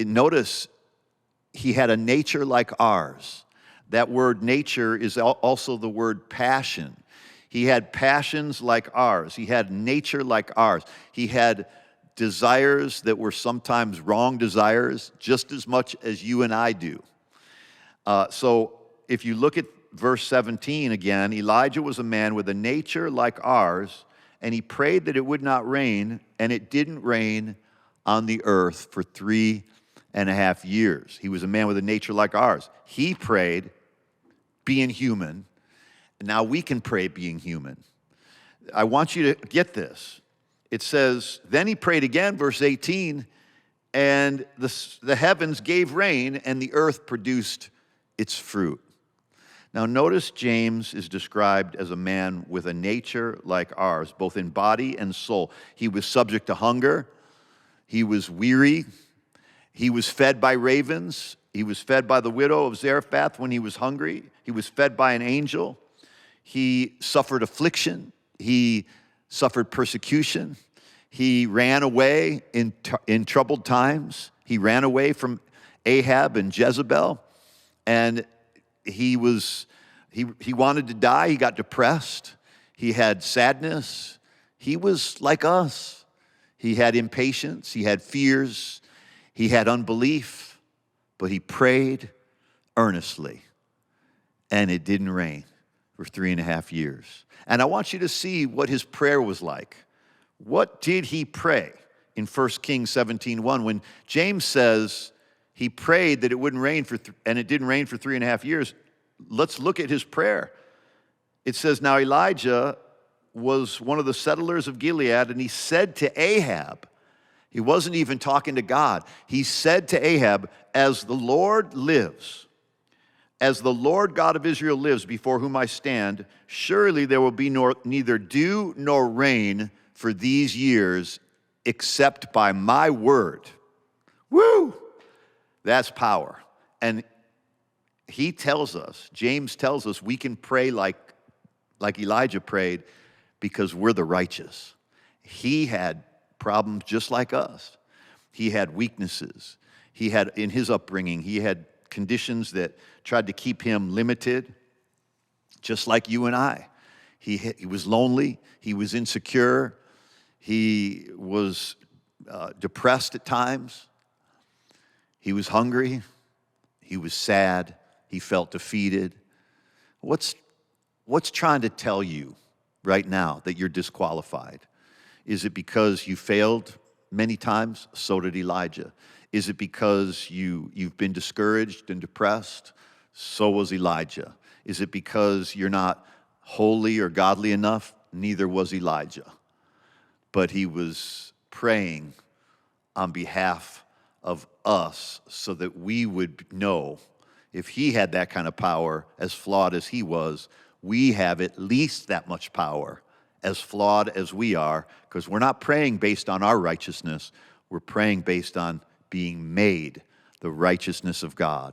Notice he had a nature like ours. That word nature is also the word passion. He had passions like ours. He had nature like ours. He had desires that were sometimes wrong desires, just as much as you and I do. So if you look at verse 17 again, Elijah was a man with a nature like ours, and he prayed that it would not rain, and it didn't rain on the earth for 3.5 years. He was a man with a nature like ours. He prayed, being human. Now we can pray being human. I want you to get this. It says, then he prayed again, verse 18, and the heavens gave rain, and the earth produced its fruit. Now notice James is described as a man with a nature like ours, both in body and soul. He was subject to hunger. He was weary. He was fed by ravens. He was fed by the widow of Zarephath when he was hungry. He was fed by an angel. He suffered affliction. He suffered persecution. He ran away in troubled times. He ran away from Ahab and Jezebel. And he wanted to die. He got depressed. He had sadness. He was like us. He had impatience. He had fears. He had unbelief. But he prayed earnestly. And it didn't rain for 3.5 years. And I want you to see what his prayer was like. What did he pray in 1 Kings 17:1 when James says he prayed that it wouldn't rain and it didn't rain for 3.5 years? Let's look at his prayer. It says, now Elijah was one of the settlers of Gilead, and he said to Ahab, he wasn't even talking to God. He said to Ahab, as the Lord lives, as the Lord God of Israel lives, before whom I stand, surely there will be neither dew nor rain for these years, except by my word. Woo! That's power. And he tells us, James tells us, we can pray like Elijah prayed because we're the righteous. He had problems just like us. He had weaknesses. He had, in his upbringing, he had conditions that tried to keep him limited, just like you and I. He was lonely. He was insecure. He was depressed at times. He was hungry. He was sad. He felt defeated. What's trying to tell you right now that you're disqualified? Is it because you failed many times? So did Elijah. Is it because you've been discouraged and depressed? So was Elijah. Is it because you're not holy or godly enough? Neither was Elijah. But he was praying on behalf of us so that we would know if he had that kind of power, as flawed as he was, we have at least that much power, as flawed as we are, because we're not praying based on our righteousness. We're praying based on being made the righteousness of God.